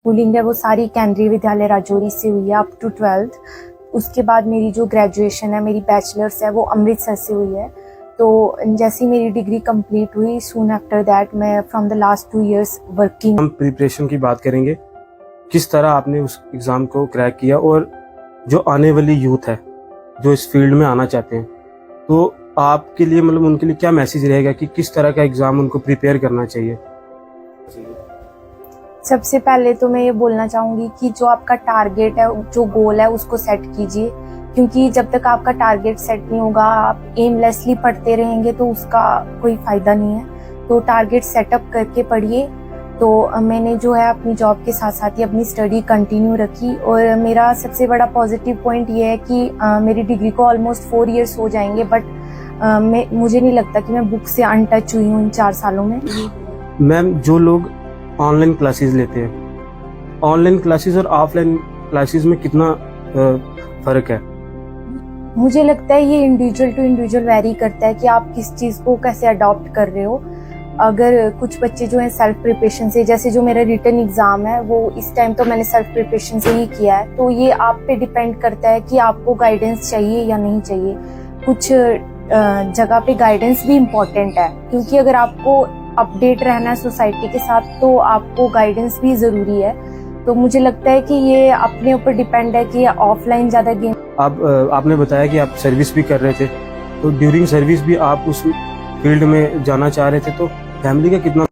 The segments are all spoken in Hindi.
स्कूलिंग है वो सारी केंद्रीय विद्यालय राजौरी से हुई है अप टू 12th। उसके बाद मेरी जो ग्रेजुएशन है, मेरी बैचलर्स है, वो अमृतसर से हुई है। तो जैसे ही मेरी डिग्री कंप्लीट हुई, सून आफ्टर दैट मैं from the last 2 years working. हम प्रिपरेशन की बात करेंगे, किस तरह आपने उस एग्ज़ाम को क्रैक किया और जो आने वाली यूथ है जो इस फील्ड में आना चाहते हैं, तो आपके लिए मतलब उनके लिए क्या मैसेज रहेगा कि किस तरह का एग्ज़ाम उनको प्रिपेयर करना चाहिए? सबसे पहले तो मैं ये बोलना चाहूँगी कि जो आपका टारगेट है, जो गोल है, उसको सेट कीजिए, क्योंकि जब तक आपका टारगेट सेट नहीं होगा, आप एमलेसली पढ़ते रहेंगे तो उसका कोई फायदा नहीं है। तो टारगेट सेटअप करके पढ़िए। तो मैंने जो है अपनी जॉब के साथ साथ ही अपनी स्टडी कंटिन्यू रखी, और मेरा सबसे बड़ा पॉजिटिव पॉइंट ये है कि मेरी डिग्री को ऑलमोस्ट 4 years हो जाएंगे, बट मुझे नहीं लगता कि मैं बुक से अनटच हुई हूँ इन 4 सालों में। मैम, जो लोग ऑनलाइन क्लासेस लेते हैं, ऑनलाइन क्लासेस और ऑफलाइन क्लासेस में कितना फ़र्क है? मुझे लगता है ये इंडिविजुअल टू इंडिविजुअल वेरी करता है कि आप किस चीज़ को कैसे अडॉप्ट कर रहे हो। अगर कुछ बच्चे जो हैं सेल्फ प्रिपरेशन से, जैसे जो मेरा रिटन एग्ज़ाम है वो इस टाइम तो मैंने सेल्फ प्रिपरेशन से ही किया है, तो ये आप पे डिपेंड करता है कि आपको गाइडेंस चाहिए या नहीं चाहिए। कुछ जगह पे गाइडेंस भी इम्पोर्टेंट है, क्योंकि अगर आपको अपडेट रहना है सोसाइटी के साथ तो आपको गाइडेंस भी ज़रूरी है। तो मुझे लगता है कि ये अपने ऊपर डिपेंड है कि ऑफलाइन ज़्यादा गेम। आपने बताया कि आप सर्विस भी कर रहे थे, तो ड्यूरिंग सर्विस भी आप उस फील्ड में जाना चाह रहे थे, तो फैमिली का कितना?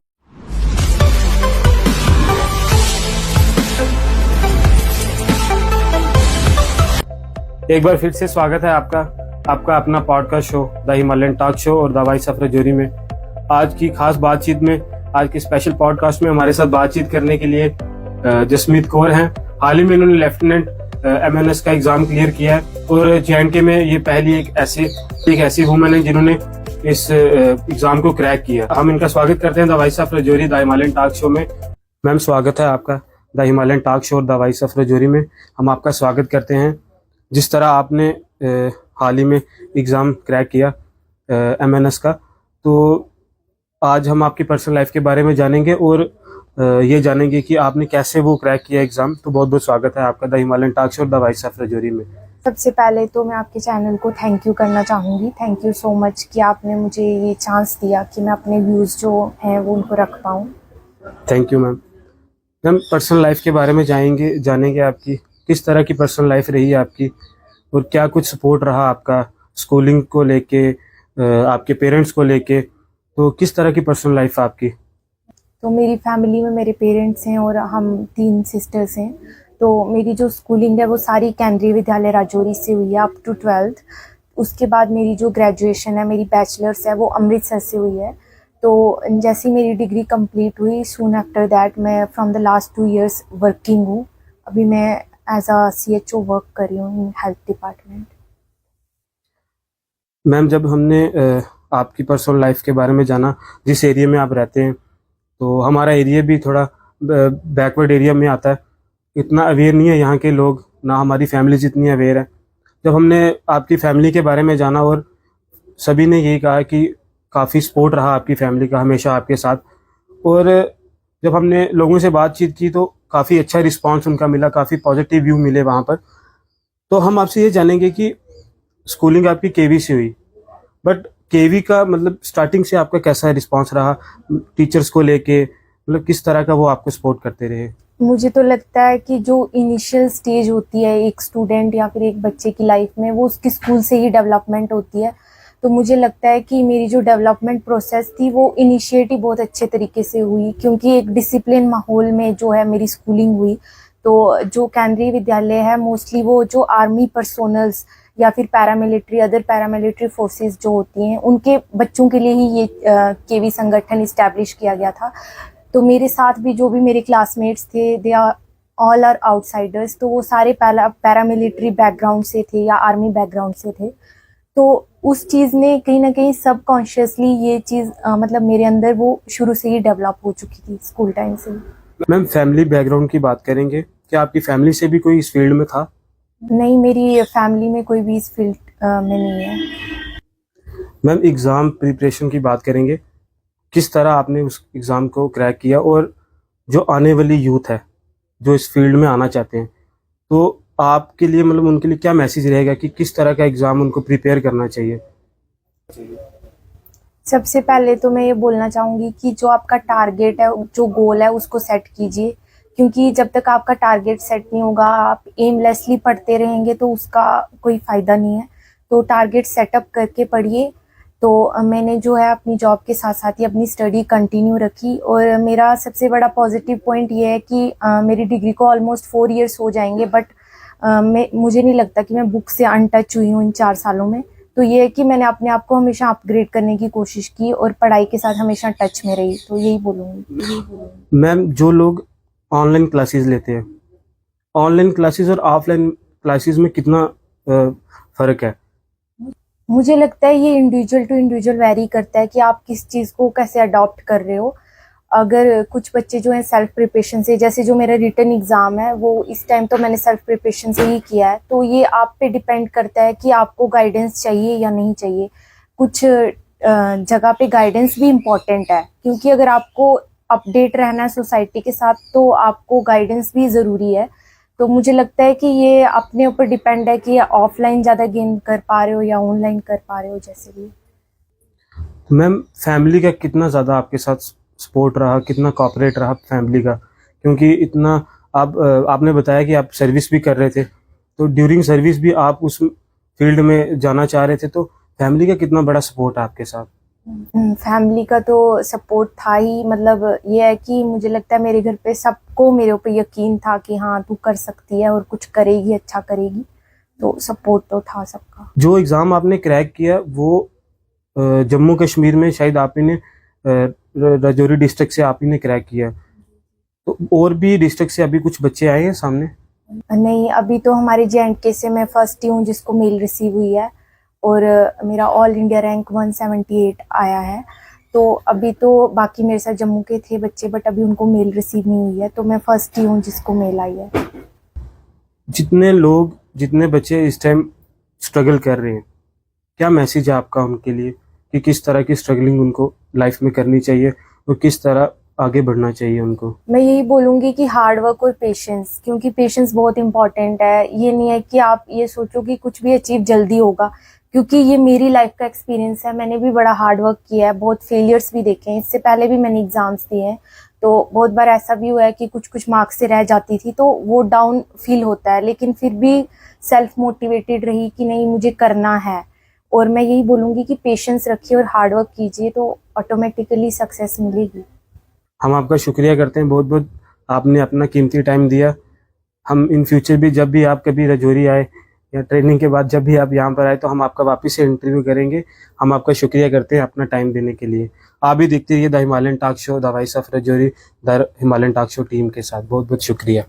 एक बार फिर से स्वागत है आपका अपना podcast show the Himalayan talk show और द वॉइस ऑफ राजौरी में। आज की खास बातचीत में, आज के स्पेशल पॉडकास्ट में हमारे साथ बातचीत करने के लिए जसमीत कौर हैं। हाल ही में इन्होंने लेफ्टिनेंट MNS का एग्जाम क्लियर किया है, और JNK में ये पहली एक ऐसी वुमेन है जिन्होंने इस एग्जाम को क्रैक किया। हम इनका स्वागत करते हैं the voice of Rajouri the Himalayan talk show में। मैम, स्वागत है आपका द हिमालयन टॉक शो और द वॉइस ऑफ राजौरी में। हम आपका स्वागत करते हैं। जिस तरह आपने हाल ही में एग्ज़ाम क्रैक किया MNS का, तो आज हम आपकी पर्सनल लाइफ के बारे में जानेंगे और ये जानेंगे कि आपने कैसे वो क्रैक किया एग्ज़ाम। तो बहुत बहुत स्वागत है आपका द हिमालयन टॉक शो और द वॉइस ऑफ राजौरी में। सबसे पहले तो मैं आपके चैनल को थैंक यू करना चाहूँगी। थैंक यू सो मच कि आपने मुझे ये चांस दिया कि मैं अपने व्यूज़ जो हैं वो उनको रख पाऊँ। Thank you ma'am. Ma'am, personal life के बारे में जानेंगे आपकी किस तरह की पर्सनल लाइफ रही है आपकी, और क्या कुछ सपोर्ट रहा आपका स्कूलिंग को लेके, आपके पेरेंट्स को लेके, तो किस तरह की पर्सनल लाइफ है आपकी? तो मेरी फैमिली में मेरे पेरेंट्स हैं और हम 3 सिस्टर्स हैं। तो मेरी जो स्कूलिंग है वो सारी केंद्रीय विद्यालय राजौरी से हुई है अप टू 12th। उसके बाद मेरी जो ग्रेजुएशन है, मेरी बैचलर्स है, वो अमृतसर से हुई है। तो जैसे ही मेरी डिग्री कंप्लीट हुई, सून आफ्टर दैट मैं from the last 2 years working हूँ। अभी मैं एज अ CHO वर्क कर रही हूँ इन हेल्थ डिपार्टमेंट। मैम, जब हमने आपकी पर्सनल लाइफ के बारे में जाना, जिस एरिया में आप रहते हैं, तो हमारा एरिया भी थोड़ा बैकवर्ड एरिया में आता है। इतना अवेयर नहीं है यहाँ के लोग, ना हमारी फैमिली जितनी अवेयर है। जब हमने आपकी फैमिली के बारे में जाना, और सभी ने यही कहा कि काफ़ी सपोर्ट रहा आपकी फैमिली का हमेशा आपके साथ, और जब हमने लोगों से बातचीत की तो काफ़ी अच्छा रिस्पांस उनका मिला, काफ़ी पॉजिटिव व्यू मिले वहाँ पर। तो हम आपसे ये जानेंगे कि स्कूलिंग आपकी KV से हुई, बट KV का मतलब स्टार्टिंग से आपका कैसा रिस्पांस रहा, टीचर्स को लेके, मतलब किस तरह का वो आपको सपोर्ट करते रहे? मुझे तो लगता है कि जो इनिशियल स्टेज होती है एक स्टूडेंट या फिर एक बच्चे की लाइफ में, वो उसकी स्कूल से ही डेवलपमेंट होती है। तो मुझे लगता है कि मेरी जो डेवलपमेंट प्रोसेस थी वो इनिशिएटिव बहुत अच्छे तरीके से हुई, क्योंकि एक डिसिप्लिन माहौल में जो है मेरी स्कूलिंग हुई। तो जो केंद्रीय विद्यालय है, मोस्टली वो जो आर्मी पर्सोनल्स या फिर पैरामिलिट्री, अदर पैरामिलिट्री फोर्सेस जो होती हैं, उनके बच्चों के लिए ही ये KV संगठन इस्टेब्लिश किया गया था। तो मेरे साथ भी जो भी मेरे क्लासमेट्स थे, they are all are outsiders, तो वो सारे पैरामिलिट्री बैकग्राउंड से थे या आर्मी बैकग्राउंड से थे। तो उस चीज़ ने कहीं ना कहीं सबकॉन्शियसली ये चीज़ मतलब मेरे अंदर वो शुरू से ही डेवलप हो चुकी थी, स्कूल टाइम से। मैम, फैमिली बैकग्राउंड की बात करेंगे, क्या आपकी फैमिली से भी कोई इस फील्ड में था? नहीं, मेरी फैमिली में कोई भी इस फील्ड में नहीं है। मैम, एग्ज़ाम प्रिपरेशन की बात करेंगे, किस तरह आपने उस एग्ज़ाम को क्रैक किया, और जो आने वाली यूथ है जो इस फील्ड में आना चाहते हैं, तो आपके लिए मतलब उनके लिए क्या मैसेज रहेगा कि किस तरह का एग्ज़ाम उनको प्रिपेयर करना चाहिए? सबसे पहले तो मैं ये बोलना चाहूँगी कि जो आपका टारगेट है, जो गोल है, उसको सेट कीजिए, क्योंकि जब तक आपका टारगेट सेट नहीं होगा, आप एमलेसली पढ़ते रहेंगे तो उसका कोई फ़ायदा नहीं है। तो टारगेट सेटअप करके पढ़िए। तो मैंने जो है अपनी जॉब के साथ साथ ही अपनी स्टडी कंटिन्यू रखी, और मेरा सबसे बड़ा पॉजिटिव पॉइंट ये है कि मेरी डिग्री को ऑलमोस्ट 4 इयर्स हो जाएंगे, बट मुझे नहीं लगता कि मैं बुक से अनटच हुई हूँ इन 4 सालों में। तो ये है कि मैंने अपने आप को हमेशा अपग्रेड करने की कोशिश की और पढ़ाई के साथ हमेशा टच में रही। तो यही बोलूँगी। मैम, जो लोग ऑनलाइन क्लासेस लेते हैं, ऑनलाइन क्लासेस और ऑफलाइन क्लासेस में कितना फ़र्क है? मुझे लगता है ये इंडिविजुअल टू इंडिविजुअल वेरी करता है कि आप किस चीज़ को कैसे अडॉप्ट कर रहे हो। अगर कुछ बच्चे जो हैं सेल्फ प्रिपरेशन से, जैसे जो मेरा रिटन एग्ज़ाम है वो इस टाइम तो मैंने सेल्फ प्रिपरेशन से ही किया है, तो ये आप पे डिपेंड करता है कि आपको गाइडेंस चाहिए या नहीं चाहिए। कुछ जगह पे गाइडेंस भी इम्पॉर्टेंट है, क्योंकि अगर आपको अपडेट रहना है सोसाइटी के साथ तो आपको गाइडेंस भी ज़रूरी है। तो मुझे लगता है कि ये अपने ऊपर डिपेंड है कि ऑफलाइन ज़्यादा गेन कर पा रहे हो या ऑनलाइन कर पा रहे हो, जैसे भी। मैम, फैमिली का कितना ज़्यादा आपके साथ सपोर्ट रहा, कितना कॉपरेट रहा फैमिली का? क्योंकि इतना आपने बताया कि आप सर्विस भी कर रहे थे, तो ड्यूरिंग सर्विस भी आप उस फील्ड में जाना चाह रहे थे, तो फैमिली का कितना बड़ा सपोर्ट है आपके साथ? फैमिली का तो सपोर्ट था ही, मतलब ये है कि मुझे लगता है मेरे घर पे सबको मेरे ऊपर यकीन था कि हाँ तू कर सकती है और कुछ करेगी, अच्छा करेगी। तो सपोर्ट तो था सबका। जो एग्ज़ाम आपने क्रैक किया वो जम्मू कश्मीर में शायद आपने राजौरी डिस्ट्रिक्ट से आपने क्रैक किया, तो और भी डिस्ट्रिक्ट से अभी कुछ बच्चे आए हैं सामने? नहीं, अभी तो हमारे JNK से मैं फर्स्ट ही हूँ जिसको मेल रिसीव हुई है, और मेरा ऑल इंडिया रैंक 178 आया है। तो अभी तो बाकी मेरे साथ जम्मू के थे बच्चे, बट अभी उनको मेल रिसीव नहीं हुई है, तो मैं फर्स्ट ही हूँ जिसको मेल आई है। जितने बच्चे इस टाइम स्ट्रगल कर रहे हैं, क्या मैसेज है आपका उनके लिए कि किस तरह की स्ट्रगलिंग उनको लाइफ में करनी चाहिए और किस तरह आगे बढ़ना चाहिए उनको? मैं यही बोलूँगी कि हार्ड वर्क और पेशेंस, क्योंकि पेशेंस बहुत इंपॉर्टेंट है। ये नहीं है कि आप ये सोचो कि कुछ भी अचीव जल्दी होगा, क्योंकि ये मेरी लाइफ का एक्सपीरियंस है। मैंने भी बड़ा हार्ड वर्क किया है, बहुत फेलियर्स भी देखे हैं, इससे पहले भी मैंने एग्जाम्स दिए हैं। तो बहुत बार ऐसा भी हुआ है कि कुछ मार्क्स से रह जाती थी, तो वो डाउन फील होता है, लेकिन फिर भी सेल्फ मोटिवेटेड रही कि नहीं मुझे करना है। और मैं यही बोलूँगी कि पेशेंस रखिए और हार्ड वर्क कीजिए, तो ऑटोमेटिकली सक्सेस मिलेगी। हम आपका शुक्रिया करते हैं बहुत बहुत, आपने अपना कीमती टाइम दिया। हम इन फ्यूचर भी जब भी आप कभी राजौरी आए या ट्रेनिंग के बाद जब भी आप यहाँ पर आए तो हम आपका वापस से इंटरव्यू करेंगे। हम आपका शुक्रिया करते हैं अपना टाइम देने के लिए। आप भी देखते रहिए the Himalayan talk show, the voice of Rajouri, the Himalayan talk show team के साथ। बहुत बहुत शुक्रिया।